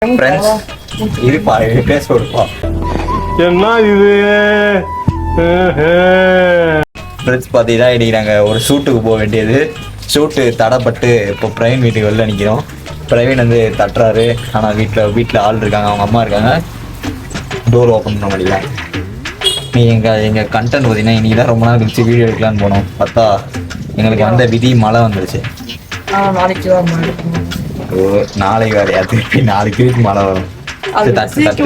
Friends இது பாரு பேச கொடுப்பா என்ன இது ஃப்ரெண்ட்ஸ் பார்த்தீங்கன்னா இன்னைக்கு நாங்கள் ஒரு ஷூட்டுக்கு போக வேண்டியது. ஷூட்டு தடைப்பட்டு இப்போ பிரவீன் வீட்டுக்கு வெளில நிற்கிறோம். பிரவீன் வந்து தட்டுறாரு, ஆனால் வீட்டில் ஆள் இருக்காங்க, அவங்க அம்மா இருக்காங்க, டோர் ஓப்பன் பண்ண முடியல. நீ எங்கள் கண்டென்ட் பார்த்தீங்கன்னா இன்றைக்கி தான் ரொம்ப நாள் கழிச்சு வீடியோ எடுக்கலான்னு போனோம். பார்த்தா எங்களுக்கு வந்த விதி மழை வந்துருச்சு. நாளைக்கு வேலையா திருப்பி நாளைக்கு மழை வரும். தட்டு தட்டு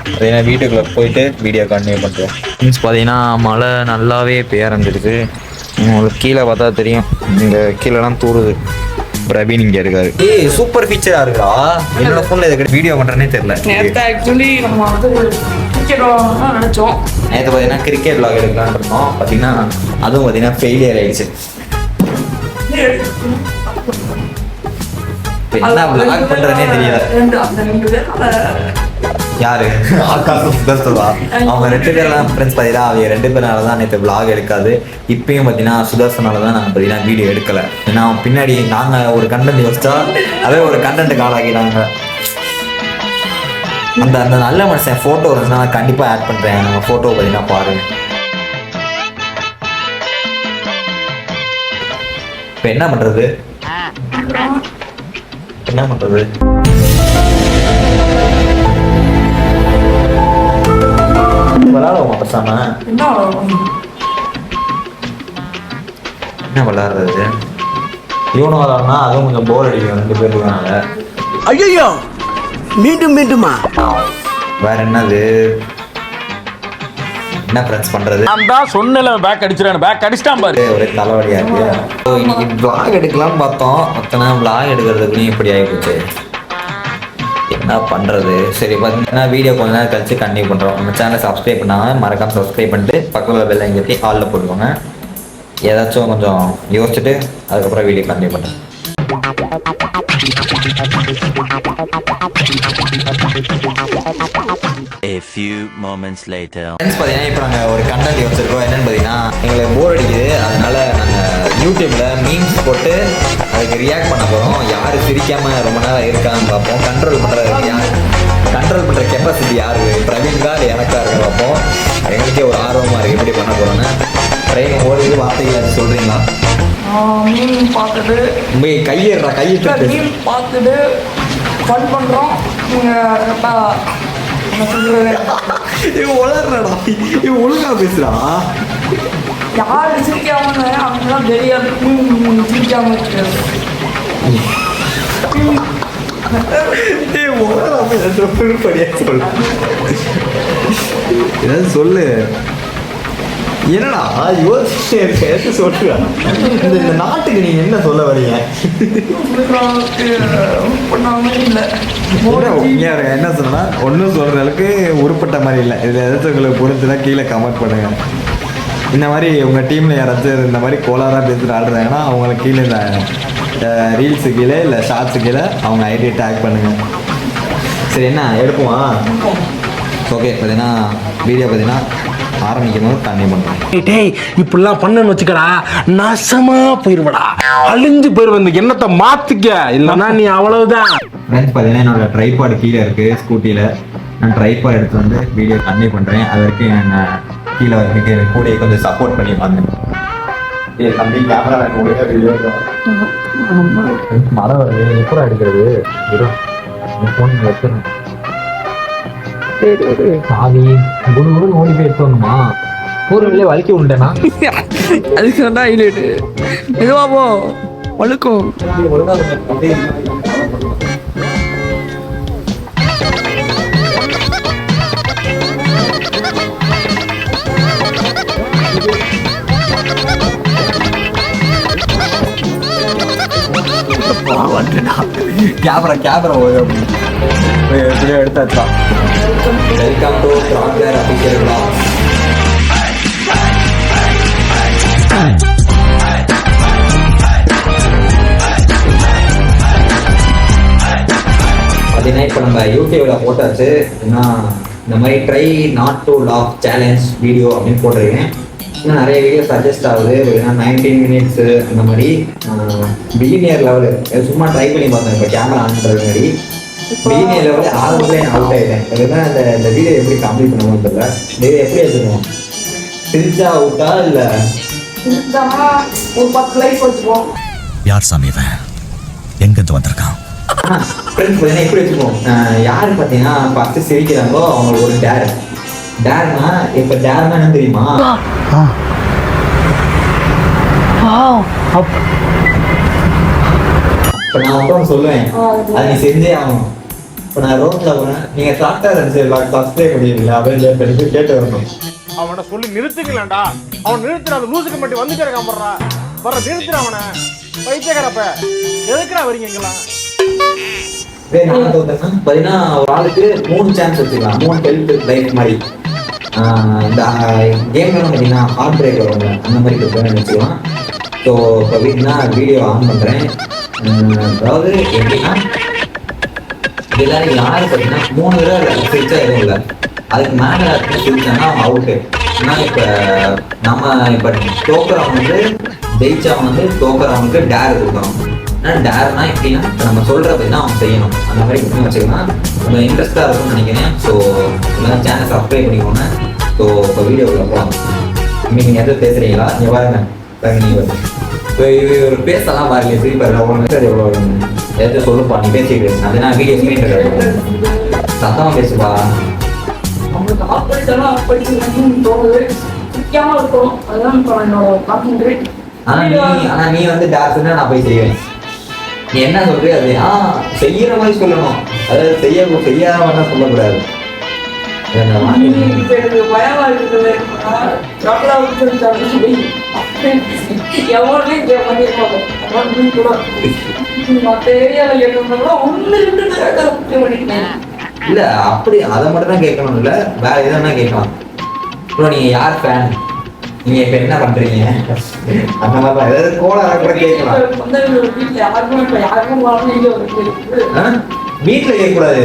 பார்த்தீங்கன்னா வீட்டுக்குள்ளே போயிட்டு வீடியோ கண்டினியூ பண்ணுறோம். மீன்ஸ் பார்த்தீங்கன்னா மழை நல்லாவே பெய்ய ஆரம்பிச்சிருக்கு. உங்களுக்கு கீழே பார்த்தா தெரியும், இங்கே கீழெல்லாம் தூருது. பிரவீன் இங்கே இருக்காரு. ஏய் சூப்பர் ஃபீச்சராக இருக்கா. என்னோட ஃபோனில் இதை வீடியோ பண்ணுறேன்னே தெரியல. ஆக்சுவலி நம்ம வந்து கிரிக்கெட் நினச்சோம். நேற்று பார்த்தீங்கன்னா கிரிக்கெட் விளாக் எடுக்கலான்னு இருந்தோம். பார்த்தீங்கன்னா அதுவும் பார்த்தீங்கன்னா ஃபெயிலியர் ஆயிடுச்சு. என்ன விளாக் பண்ணுறதுனே தெரியல. யாரு ஆகாஷும் சுதர்சனா அவங்க 2 பேர்லாம் ஃப்ரெண்ட்ஸ் பார்த்தீங்கன்னா அவங்க 2 பேரால தான் நேற்று விளாக் எடுக்காது. இப்பயும் பார்த்தீங்கன்னா சுதர்சனால தான் நாங்கள் பார்த்தீங்கன்னா வீடியோ எடுக்கலை. ஏன்னா பின்னாடி நாங்கள் ஒரு கண்டென்ட் யோசிச்சா அதே ஒரு கண்டென்ட்டுக்கு ஆளாக்கிட்டாங்க. அந்த அந்த நல்ல மனுஷன் ஃபோட்டோ இருந்துச்சுன்னா நான் கண்டிப்பாக ஆட் பண்ணுறேன். நம்ம ஃபோட்டோ பார்த்தீங்கன்னா பாருங்க. இப்போ என்ன பண்ணுறது என்ன பண்ணுறது விளாடுவோமா பேசாம? என்ன விளாடுறது? இவனும் விளாடுனா அதுவும் கொஞ்சம் போர் அடிக்கும். 2 பேர் இருக்காங்க. ஐயோ மீண்டும் மீண்டுமா? வேற என்னது என்ன ஃப்ரெண்ட்ஸ் பண்றது? நான் தான் சொன்னல பேக் அடிச்சிரானே, பேக் அடிச்சிட்டான் பாரு. ஒரே தலைவலியா இருக்கு. இன்னைக்கு vlog எடுக்கலாம் பார்த்தோம். அத்தனை vlog எடுக்கிறதுக்குள்ளேயும் இப்படி ஆகிப்போச்சு. என்ன பண்ணுறது? சரி பார்த்தீங்கன்னா வீடியோ கொஞ்ச நேரம் கழிச்சு கண்டினியூ பண்ணுறோம். நம்ம சேனலை சப்ஸ்கிரைப் பண்ணாமல் மறக்காமல் சப்ஸ்கிரைப் பண்ணிட்டு பக்கத்தில் பெல் ஐக்கனை ஆலில் போட்டுக்கோங்க. ஏதாச்சும் கொஞ்சம் யோசிச்சுட்டு அதுக்கப்புறம் வீடியோ கண்டினியூ பண்ணுறேன். A few moments later. Friends பார்த்தீங்கன்னா இப்போ நாங்கள் ஒரு கண்டென்ட் யோசிச்சிருக்கோம். என்னென்னு பார்த்தீங்கன்னா எங்களுக்கு போர் அடிக்குது. அதனால நாங்கள் யூடியூப்பில் மீம்ஸ் போட்டு அதுக்கு ரியாக்ட் பண்ண போகிறோம். யார் சிரிக்காமல் ரொம்ப நேரம் இருக்கான்னு பார்ப்போம். கண்ட்ரோல் பண்ணுற கெப்பாசிட்டி யாரு, பிரவீன்கா இல்லை எனக்கா இருக்க பார்ப்போம். எங்களுக்கே ஒரு ஆர்வமாக இருக்குது எப்படி பண்ண போகிறோன்னு. பிரவீன் ஒரு இது வார்த்தைகள் சொல்கிறீங்களா? மீன் பார்த்துட்டு கையிட்டு மீன் பார்த்துட்டு ஃபன் பண்ணுறோம். நீங்கள் கரெக்டாக என்ன சொல்கிறது? வளர்றடா ஒழுங்கா பேசுறா. யார் சிரிக்காம அவங்களாம் தெரியாது. சிரிக்காம வச்சுக்கிறது. ஏதாவது சொல்லு. என்னடா யோசிச்சு சொல்லுங்க. இந்த நாட்டுக்கு நீங்க என்ன சொல்ல வரீங்க? என்ன சொன்னா ஒன்றும் சொல்ற அளவுக்கு உருப்பட்ட மாதிரி இல்லை. இதில் எதாச்சும் உங்களுக்கு புரிஞ்சுதான் கீழே கமெண்ட் பண்ணுங்க. இந்த மாதிரி உங்கள் டீமில் யாராச்சும் இந்த மாதிரி கோளாராக பேசுகிற ஆடுறாங்கன்னா அவங்களுக்கு கீழே இந்த ரீல்ஸு கீழே இல்லை ஷார்ட்ஸு கீழே அவங்க ஐடியை டேக் பண்ணுங்கள். சரி என்ன எடுப்போமா? ஓகே பார்த்தீங்கன்னா வீடியோ பார்த்தீங்கன்னா ஆரம்பிக்கும் போது கண்டினியூ பண்ணுறேன். டேய் இப்படிலாம் பண்ணன்னு வச்சுக்கடா, நாசமா போயிருவடா, அழிஞ்சு போயிருவ. இந்த எண்ணத்தை மாத்திக்க, இல்லைன்னா நீ அவ்வளவுதான். ஃப்ரெண்ட்ஸ் பார்த்தீங்கன்னா என்னோட ட்ரைபாட் கீழே இருக்குது ஸ்கூட்டியில். நான் ட்ரைபாட் எடுத்து வந்து வீடியோ கண்டினியூ பண்ணுறேன். அது வரைக்கும் நான் கீழே வந்துட்டு கூட கொஞ்சம் சப்போர்ட் பண்ணி வாங்க. தம்பி கேமரா கூட வீடியோ மழை வருது. எப்படா எடுக்கிறது? ஃபோன் வச்சிடணும். சாவி குடுகுடுன்னு ஓடி போய் எடுத்துணுமா? ஒரு வெளியே வலிக்க விட்டேனா? அதுக்கு தான் ஹைலைட்டு. மெதுவா போ, வழுக்கும். கேமரா எப்படியோ எடுத்தாச்சா. Welcome to Trackler official vlog. பார்த்தீங்கன்னா இப்போ நம்ம யூடியூப்ல போட்டாச்சு. ஏன்னா இந்த மாதிரி try not to laugh challenge video அப்படின்னு போட்டிருக்கேன். இன்னும் நிறைய வீடியோ சஜஸ்ட் ஆகுது. 19 மினிட்ஸு அந்த மாதிரி பிகினியர் லெவலு சும்மா ட்ரை பண்ணி பார்த்தேன். இப்போ கேமரா ஆன் பண்ணுறது மாதிரி பிகினியர் லெவலில் ஆரம்பத்தில் நான் அவுட் ஆகிட்டேன். இதுதான் இந்த வீடியோ எப்படி கம்ப்ளீட் பண்ணுவோம்னு தெரியல. இது எப்படி எடுத்துக்கணும், சிரிச்சா அவுட்டா இல்லை ஒரு 10 லைக் வச்சுப்போம். யார் சாமி இவன், எங்கிருந்து வந்திருக்கான்? ஃப்ரெண்ட்ஸ் பார்த்தீங்கன்னா எப்படி வச்சுப்போம், யார் பார்த்தீங்கன்னா ஃபஸ்ட்டு சிரிக்கிறாங்களோ அவங்களுக்கு ஒரு டேர்னா இப்போ டேர்னா என்ன தெரியுமா? இப்போ நான் மட்டும் சொல்லுவேன், அதை நீ செஞ்சே ஆகணும். இப்போ நான் ரோட்டில் போனேன், நீங்கள் டாக்டர் சப்ஸ்கிரைப் பண்ணிடுவீங்களா அப்படின்னு கேட்டு வரணும். அவனை சொல்லி நிறுத்துக்கலாம்டா. அவன் நிறுத்துற அந்த லூசுக்கு மட்டும் வந்து கிடக்கான் போடுறா. வர நிறுத்துற அவனை பைத்தியக்காரப்ப. எதுக்குடா வரீங்கங்களா? நான் தோத்தேன்னா பார்த்தீங்கன்னா ஒரு ஆளுக்கு 3 சான்ஸ் வச்சுக்கலாம். 3 ஹெல்த் லைஃப் மாதிரி. இந்த கேம்லாம் பார்த்தீங்கன்னா ஹார்ட் பிரேக் வருவாங்க, அந்த மாதிரி வச்சுக்கலாம். ஸோ இப்போ வீடியோ ஆன் பண்ணுறேன். அதாவது எப்படின்னா எல்லாரும் யார் பார்த்தீங்கன்னா 3 தடவை சிரிச்சா எதுவும் இல்லை, அதுக்கு மேலே சிரிச்சாங்கன்னா அவங்க அவுட்டு. ஏன்னா இப்போ நம்ம இப்போ தோக்குறவங்க ஜெயிச்சவங்க தோக்குறவங்களுக்கு டேர் கொடுக்கணும். ஏன்னா டேர்னா எப்படின்னா இப்போ நம்ம சொல்கிற பற்றி தான் அவங்க செய்யணும். அந்த மாதிரி வச்சுக்கலாம். கொஞ்சம் இன்ட்ரெஸ்ட்டாக இருக்கும்னு நினைக்கிறேன். ஸோ எல்லாம் சேனல் சப்ஸ்கிரைப் பண்ணிக்கோங்க. ஸோ இப்போ வீடியோவில் போகலாம். நீங்கள் எதுவும் பேசுகிறீங்களா? நீங்கள் பாருங்க நீங்கள் இப்போ இது ஒரு பேசலாம் பாருங்க. சிரிப்பாரு ஒரு மெசேஜ் எவ்வளோ எதாச்சும் சொல்லுப்பா, நீ பேசிக்கிட்டு அது நான் வீடியோ ஸ்க்ரீன் சத்தமாக பேசுப்பா. அவங்களுக்கு ஆப்படிச்செல்லாம் ஆப்படிச்சு தோணுது. முக்கியமாக இருக்கும். அதுதான் இப்போ என்னோட கான்சென்ட்ரேட். ஆனா நீ வந்து டான்ஸ்னா நான் போய் செய்வேன். நீ என்ன சொல்றியோ அது செய்யற மாதிரி சொல்லணும். அதாவது செய்யாம சொல்லக்கூடாது. எனக்கு பயமா இருக்குது. எவ்வளோ பண்ணியிருப்பாங்க கூட மற்ற ஏரியாவில் கேட்கணும்னா 1-2 பண்ணிட்டேன். இல்ல அப்படி அதை மட்டும் தான் கேட்கணும், இல்ல வேற எதுனா கேட்கலாம். அப்புறம் நீங்க யார் ஃபேன், நீங்க இப்ப என்ன பண்றீங்க, அந்த மாதிரி ஏதாவது கோளாறு கூட கேட்கலாம். வீட்டுல கேட்கக்கூடாது.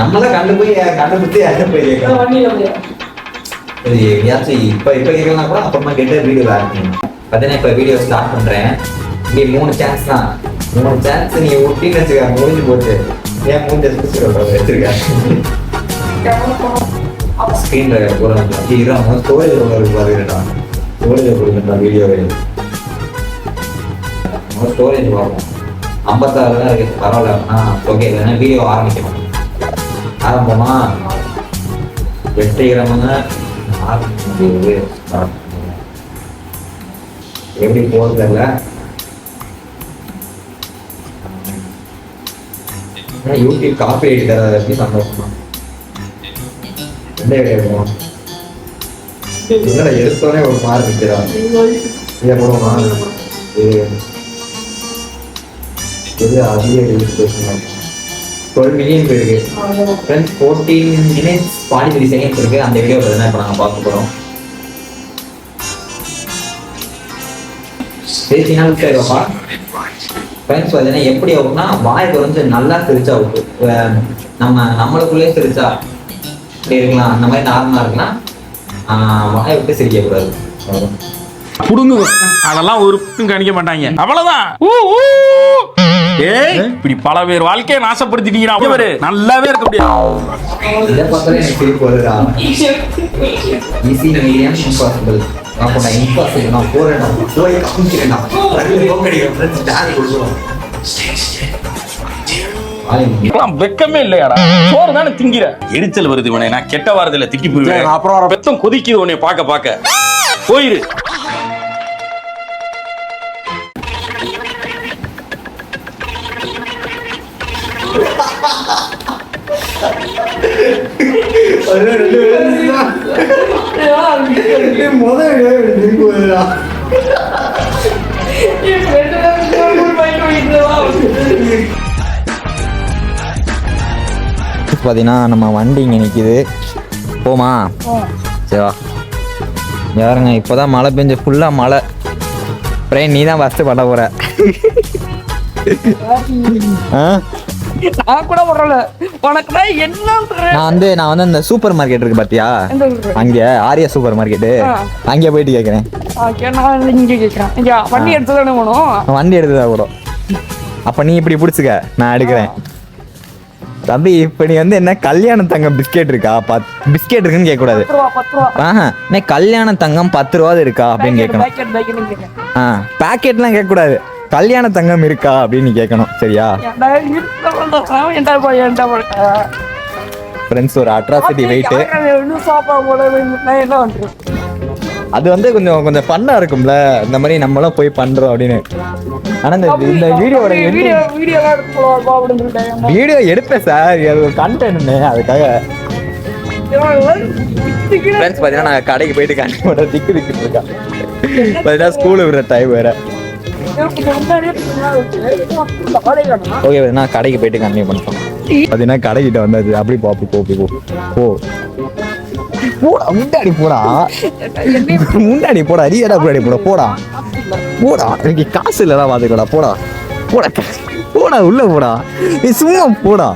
நம்மதான் கண்டுபிடிச்சு யாரும் போய் கேட்கலாம். எப்படியாச்சும் இப்ப கேட்கலாம் கூட அப்புறமா கேட்டு வீடியோ ஆரம்பிக்கணும். பார்த்தீங்கன்னா இப்ப வீடியோ ஸ்டார்ட் பண்றேன். இங்கே 3 சான்ஸ் தான். 3 சான்ஸ் நீ ஒட்டின்னு வச்சுக்க, முடிஞ்சு போச்சு. ஏன் மூஞ்ச வச்சிருக்கேன் ஸ்க்ரீன் போட ஸ்டோரேஜ் இருக்கு பாருங்கடா. ஸ்டோரேஜ் கொடுங்கடா வீடியோவே. ஸ்டோரேஜ் பார்ப்போம். 56 தான் இருக்கு, பரவாயில்ல. ஓகே, இல்லைன்னா வீடியோ ஆரம்பிக்கணும். ஆரம்பமா வெற்றிகரமாக ஆரம்பிக்கிறது. எப்படி போறதில்ல யூடியூப் காப்பி அடிக்கிறத எப்படி சந்தோஷமா என்ன கிடைக்கும். என்னடா எடுத்தோடனே ஒரு மார்க் இருக்கிறான். இதை போடுமா, இது அதிக ரிஜிஸ்ட்ரேஷன் 12 மில்லியன் போயிருக்கு. ஃப்ரெண்ட்ஸ் 14 மினிட்ஸ் 43 செகண்ட்ஸ் இருக்கு. அந்த வீடியோ தான் இப்போ நாங்கள் பார்க்க போகிறோம். பேசினாலும் சரிப்பா. ஃப்ரெண்ட்ஸ் பார்த்தீங்கன்னா எப்படி ஆகும்னா வாய் குறைஞ்சு நல்லா சிரிச்சா அவுட்டு. நம்மளுக்குள்ளே சிரிச்சா இப்படி இருக்கலாம், அந்த மாதிரி நார்மலாக இருக்கலாம். வாயை விட்டு சிரிக்கக்கூடாது. புடுங்கு அதெல்லாம் ஒரு கணிக்க மாட்டாங்க. அவ்வளவுதான். ஏய், இப்படி பல பேர் வாழ்க்கையை நாசப்படுத்திட்டீங்க. நல்லாவே இருக்க முடியாது. இதை பார்த்தாலே எனக்கு சிரிப்பு வருதா. Easy medium impossible. இம்பாசிபிள் நான் போறேன், போய் காமிக்கிறேன். வெக்கமே இல்லையாடா. சோறு தானே திங்கிற. எரிச்சல் வருது உனே. நான் கெட்ட வாரத்துல திக்கி போயிருவேன். அப்புறம் பெத்தம் கொதிக்குது உன்னை பார்க்க போயிரு. பார்த்தீங்கன்னா நம்ம வண்டி இங்கே நிற்கிது. போமா சரிவா. யாருங்க இப்போதான் மழை பெஞ்சு ஃபுல்லாக மழை. அப்புறம் நீ தான் ஃபஸ்ட்டு பண்ண போகிற. நான் கூட வரல உனக்குனா என்ன நான் வந்து இந்த சூப்பர் மார்க்கெட் இருக்கு பாத்தியா, அங்க ஆரியா சூப்பர் மார்க்கெட், அங்க போயிட்டு கேக்குறேன். நான் இங்க கேக்குறேன். இங்க வண்டி எடுத்து தானே போகணும். வண்டி எடுத்துதா கூட. அப்ப நீ இப்படி பிடிச்சுக்க, நான் எடுக்கிறேன். தம்பி இப்ப நீ வந்து என்ன கல்யாண தங்கம் பிஸ்கெட் இருக்கா, பிஸ்கெட் இருக்குன்னு கேட்க கூடாது. 10 ரூபா கல்யாண தங்கம் 10 ரூபா இருக்கா அப்படின்னு கேட்கணும். பாக்கெட்லாம் கேட்க கூடாது, கல்யாண தங்கம் இருக்கா அப்படின்னு நீ கேட்கணும். சரியா ஃப்ரெண்ட்ஸ், ஒரு அட்ராசிட்டி வெயிட். அது வந்து கொஞ்சம் கொஞ்சம் ஃபன்னா இருக்கும்ல, இந்த மாதிரி நம்மளும் போய் பண்றோம் அப்படின்னு. ஆனா இந்த வீடியோட வீடியோ எடுப்பேன் சார், அது ஒரு கண்டென்ட், அதுக்காக ஃப்ரெண்ட்ஸ் பார்த்தீங்கன்னா நான் கடைக்கு போயிட்டு கண்டிப்பாக திக்கு இருக்கா. பார்த்தீங்கன்னா ஸ்கூலு விடுற டைம் வேற. ஓகே, நான் கடைக்கு போயிட்டு கண்டினியூ பண்ணிட்டோம். பார்த்தீங்கன்னா கடைக்கிட்ட வந்தாச்சு. அப்படி போ போடா, முன்னாடி போடா, முன்னாடி போடா, அரியடா முன்னாடி போடா எனக்கு காசு இல்லடா, பாத்துக்கடா, போடா உள்ள போடா, நீ சும்மா போடா.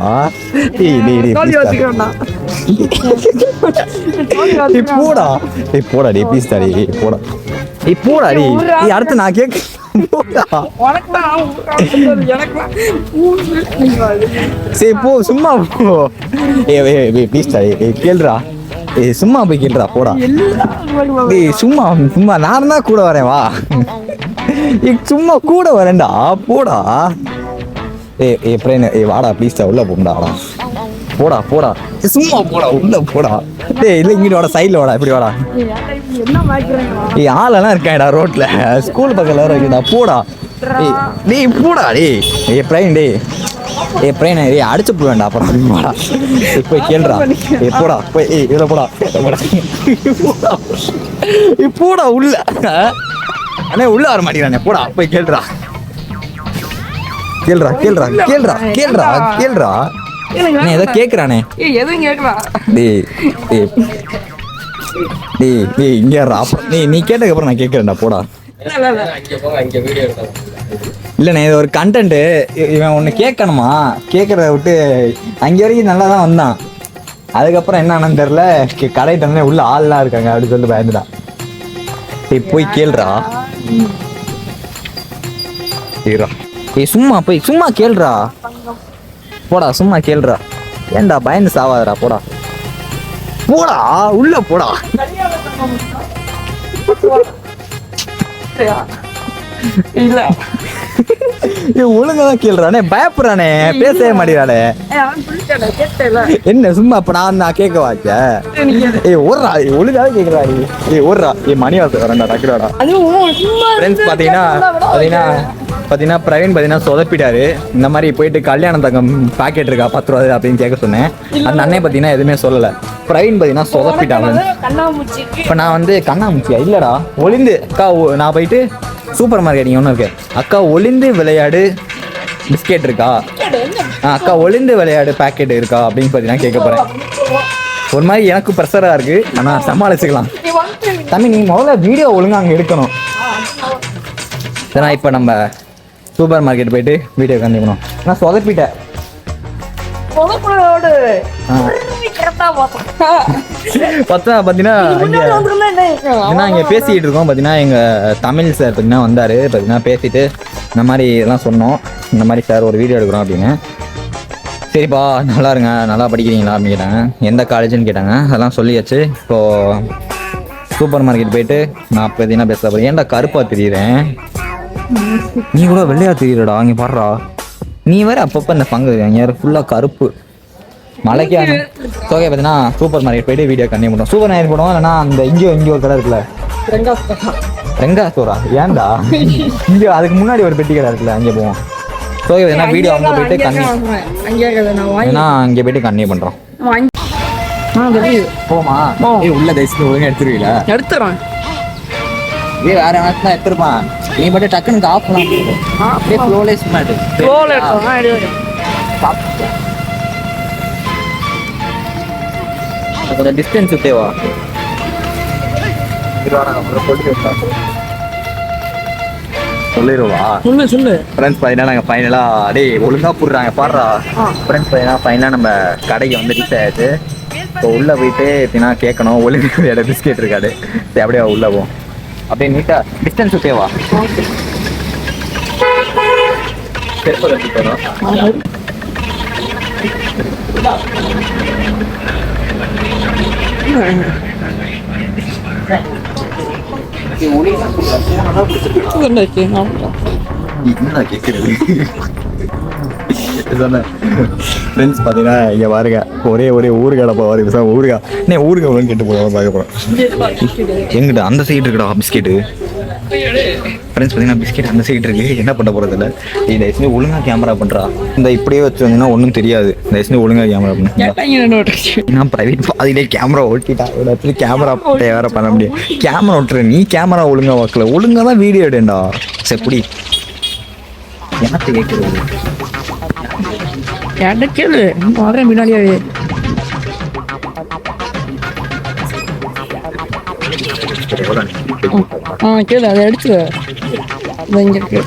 போடா டே ப்ளீஸ் தாடி, போடா டே. அடுத்து நான் கேட்க சரி போ, சும்மா போ. ப்ளீஸ் தாடி கேளுடா, சும்மா போய் கேளுடா, போடா. சும்மா நான் தான் கூட வரேன், வா. சும்மா கூட வரேன்டா, போடா. வாடா ப்ளீஸ், உள்ள போடா, போடா சும்மா போடா, உள்ள போடா. இல்ல இங்கிட்டு வாடா, சைட்ல வாடா, இப்படி வாடா. ஆளெல்லாம் இருக்காடா ரோட்ல, ஸ்கூல் பக்கத்துல இருக்கா, போடா. போடா பிரேன் பிரேன் அடிச்சு போவேண்டா, அப்புறம் போடா. போய் கேளுடா, போடா போய் இதுல போடா, போடா உள்ள. அண்ணே உள்ள வர மாட்டேங்கிறானே, போடா போய் கேளுடா. ஏதோ கேக்குறானே. இங்க நீ கேட்டதுக்கு அப்புறம் நான் கேட்கறேன்டா, போடா. இல்லண்ணே, இது ஒரு கண்டென்ட். இவன் ஒன்று கேட்கணுமா, கேட்கறத விட்டு அங்கே வரைக்கும் நல்லா தான் வந்தான். அதுக்கப்புறம் என்னன்னு தெரியல, கடையிட்ட உள்ள ஆள்லாம் இருக்காங்க அப்படின்னு சொல்லிட்டு பயந்துட்டான். போய் கேளுடா. சும்மா கேளுடா, போடா, சும்மா கேளுடா. ஏன்டா பயந்து சாவாதடா, போடா உள்ள போடா. இல்ல ஒழுங்காதான் கேளுறானே, பயப்படுறானே, பேசவே மாட்டேங்கிறானே. என்ன சும்மா இப்ப நான் கேட்க வாச்ச. ஓடுறா, ஒழுங்காவே கேக்குறா. ஓடுறா, மணி வாசல் வரண்டா, டக்குறாடா. பாத்தீங்கன்னா பிரவீன் சொதப்பிட்டாரு. இந்த மாதிரி போயிட்டு கல்யாண தங்கம் பாக்கெட் இருக்கா 10 ரூபா அப்படின்னு கேட்க சொன்னேன். அந்த அண்ணன் பாத்தீங்கன்னா எதுவுமே சொல்லல. பிரவீன் சொதப்பிட்டாங்க. இப்ப நான் வந்து கண்ணாமூச்சியா இல்லடா, ஒளிந்து அக்கா, நான் போயிட்டு சூப்பர் மார்க்கெட் ஒன்று இருக்கு, அக்கா ஒளிந்து விளையாடு பிஸ்கெட் இருக்கா, அக்கா ஒளிந்து விளையாடு பாக்கெட் இருக்கா அப்படின்னு பார்த்தீங்கன்னா கேட்க போறேன். ஒரு மாதிரி எனக்கு ப்ரெஷரா இருக்கு, ஆனா சமாளிச்சுக்கலாம். தம்பி நீ முதல்ல வீடியோ ஒழுங்கா அங்கே எடுக்கணும். இப்போ நம்ம சூப்பர் மார்க்கெட் போயிட்டு வீடியோ கண்டிக்கணும். நான் சொதப்பிட்டேன். பாத்தீங்கன்னா இங்க பேசிட்டு இருக்கோம். பாத்தீங்கன்னா எங்க தமிழ் சார் பாத்தீங்கன்னா வந்தாரு. பாத்தீங்கன்னா பேசிட்டு இந்த மாதிரி இதெல்லாம் சொன்னோம். இந்த மாதிரி சார் ஒரு வீடியோ எடுக்கிறோம் அப்படின்னு. சரிப்பா நல்லா இருங்க, நல்லா படிக்கிறீங்களா அப்படின்னு கேட்டாங்க. எந்த காலேஜ்னு கேட்டாங்க. அதெல்லாம் சொல்லியாச்சு. இப்போ சூப்பர் மார்க்கெட் போயிட்டு நான் பார்த்தீங்கன்னா பேச போறேன். ஏன்டா கருப்பா தெரியுறேன், நீ கூட வெள்ளையா தெரியுறடா, அங்கே பாடுறா. நீ வேற அப்பப்போ இந்த பங்கு அங்கே ஃபுல்லாக கருப்பு மலைக்கே. ஓகே பார்த்தீங்கன்னா சூப்பர் மார்க்கெட் போயிட்டு வீடியோ கண்டினியூ பண்ணுவோம். சூப்பர் மார்க்கெட் போடுவோம். இல்லைன்னா அந்த இங்கே ஒரு கடை இருக்குல்ல, ரெங்கா ஸ்டோரா, ஏன்டா இங்கே அதுக்கு முன்னாடி ஒரு பெட்டி கடை இருக்குல்ல, அங்கே போவோம். ஓகே பார்த்தீங்கன்னா வீடியோ அங்கே போயிட்டு அங்கே போயிட்டு கண்டினியூ பண்ணுறோம். போமா உள்ள தயவுக்கு ஒழுங்கா எடுத்துருவீங்களா? எடுத்துறோம். வேற தான் எடுத்துருப்பான். நீ மட்டும் டக்குன்னு ஆஃப் பண்ணலாம். அப்படியே ஃப்ளோலே சும்மா கொஞ்சம் டிஸ்டன்ஸ் விட்டேவா. சொல்லிடுவா சொல்லு ஃப்ரெண்ட்ஸ் பார்த்தீங்கன்னா நாங்கள் ஃபைனலாக டேய் ஒழுங்காக போடுறாங்க பாடுறா ஃப்ரெண்ட்ஸ் பார்த்தீங்கன்னா ஃபைனலாக நம்ம கடைக்கு வந்து ரீச் ஆயாச்சு. இப்போ உள்ளே போயிட்டு எப்படின்னா கேட்கணும் ஒழுங்கு இடம் பிஸ்கெட் இருக்காது. சரி அப்படியே உள்ளே போவோம். அப்படியே நீட்டாக டிஸ்டன்ஸ் ஓகேவா? செருப்பு கட்டிட்டு வரோம். என்ன கேட்குறது ஃப்ரெண்ட்ஸ் பார்த்தீங்கன்னா இங்கே பாருங்க ஒரே ஊறுகாய் பாருங்க ஊறுகாய் என்ன ஊறுகாய் கேட்டு போய் பார்க்க போகிறோம். எங்கிட்ட அந்த சைடு இருக்குடா பிஸ்கெட்டு. ஃப்ரெண்ட்ஸ் பார்த்தீங்கன்னா பிஸ்கெட் அந்த சைடு இருக்கு. என்ன பண்ண போகிறது இல்லை. இந்த எஸ்னி ஒழுங்காக கேமரா பண்ணுறா. இந்த இப்படியே வச்சுருந்தீங்கன்னா ஒன்றும் தெரியாது. இந்த எஸ்னி ஒழுங்காக கேமரா பண்ண நான் ப்ரைவேட் பாதியிலே கேமரா ஓட்டிட்டா கேமரா வேற பண்ண முடியும். கேமரா ஓட்டுற நீ கேமரா ஒழுங்காக வைக்கல. ஒழுங்காக தான் வீடியோ எடுண்டா. சரி எப்படி எனக்கு கேட்குறது கேளு வரேன் முன்னாடியே. கேளு அதை அடிச்சு இங்க இருக்கு.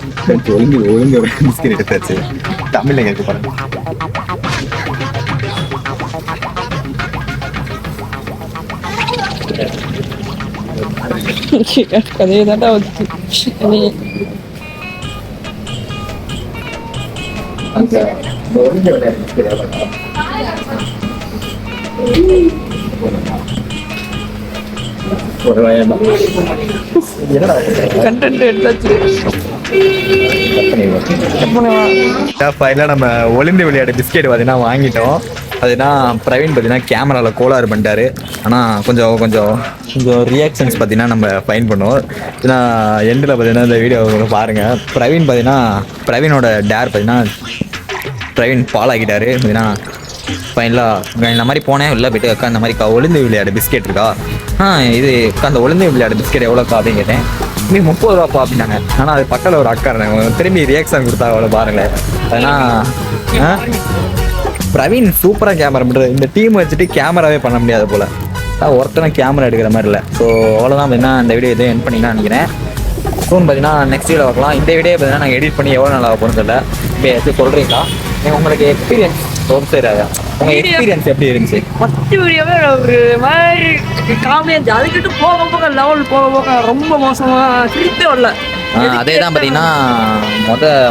ஒழுங்கு பிஸ்கெட் எடுத்தாச்சு. தமிழ்ல கேட்க பாருங்க. அதே தாண்டா வந்துச்சு. கண்டென்ட் எடுத்தாச்சு. நம்ம ஒளிந்து விளையாடு பிஸ்கெட் பார்த்தீங்கன்னா வாங்கிட்டோம். அதுனா பிரவீன் பார்த்தீங்கன்னா கேமராவில் கோளாறு பண்ணிட்டாரு. ஆனால் கொஞ்சம் ரியாக்ஷன்ஸ் பார்த்தீங்கன்னா நம்ம ஃபைன் பண்ணுவோம். ஏன்னா எண்டில் பார்த்தீங்கன்னா இந்த வீடியோ பாருங்கள். பிரவீனோட டேர் பார்த்தீங்கன்னா பிரவீன் பால் ஆகிட்டாரு. பார்த்தீங்கன்னா ஃபைனலாக இந்த மாதிரி போனேன் உள்ளே போய்ட்டு அக்கா இந்த மாதிரி ஒளிந்து விளையாடு பிஸ்கெட் இருக்கா? இது அந்த ஒளிந்து விளையாடு பிஸ்கெட் எவ்வளோக்கா அப்படின்னு கேட்டேன். மீ 30 ரூபாப்பா அப்படின்னாங்க. ஆனால் அது பக்கத்தில் ஒரு அக்கா இருந்தாங்க. திரும்பி ரியாக்ஷன் கொடுத்தா அவ்வளோ பாருங்களேன். அதனால் பிரவீன் சூப்பராக கேமரா பண்ணுறது. இந்த டீம் வச்சுட்டு கேமராவே பண்ண முடியாது போல். ஒருத்தனை கேமரா எடுக்கிற மாதிரி இல்லை. ஸோ அவ்வளோதான். பார்த்தீங்கன்னா இந்த வீடியோ எதுவும் என் பண்ணிங்கன்னா நினைக்கிறேன். ஃபோன் பார்த்தீங்கன்னா நெக்ஸ்ட் வீடியோ பார்க்கலாம். இந்த வீடியோ பார்த்தீங்கன்னா நாங்கள் எடிட் பண்ணி எவ்வளோ நல்லா போகணும்னு தெரியல. இப்போ எதாச்சும் சொல்கிறீங்களா? உங்களுக்கு எக்ஸ்பீரியன்ஸ் சரி உங்கள் எக்ஸ்பீரியன்ஸ் எப்படி இருந்துச்சு? ஃபஸ்ட் வீடியோவே ஒரு மாதிரி காமெடியாக அதுக்கிட்டு போக லெவல் போக ரொம்ப மோசமாக சிரிப்பே வரல. அதே தான் பார்த்தீங்கன்னா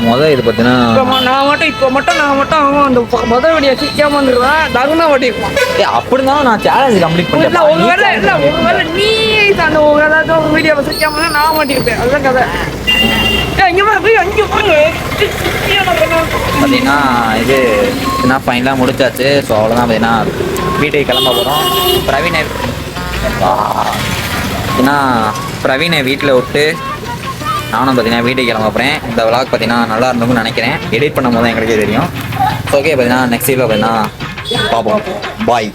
மொதல் இது பார்த்தீங்கன்னா இப்போ மட்டும் அவன் அந்த மொதல் வீடியோ சிரிக்காம வந்துருவேன். தகுனா மாட்டிருப்பான். அப்படி இருந்தாலும் நான் சேலஞ்ச் கம்ப்ளீட் பண்ணல. ஒருவேளை நீ அந்த ஏதாவது ஒரு வீடியோவை சிரிக்காம நான் மாட்டிருப்பேன். அதுதான் கதை. பார்த்தீங்கன்னா இது என்ன ஃபைனலாக முடிச்சாச்சு. ஸோ அவ்வளோதான். பார்த்தீங்கன்னா வீட்டுக்கு கிளம்ப போகிறோம். பிரவீனை வீட்டில் விட்டு நானும் பார்த்தீங்கன்னா வீட்டுக்கு கிளம்ப போகிறேன். இந்த விளாக் பார்த்தீங்கன்னா நல்லா இருந்தோம்னு நினைக்கிறேன். எடிட் பண்ணும் போது தான் எங்களுக்கே தெரியும். ஓகே பார்த்தீங்கன்னா நெக்ஸ்ட் வீடியோ பார்த்தீங்கன்னா பார்ப்போம். பாய்.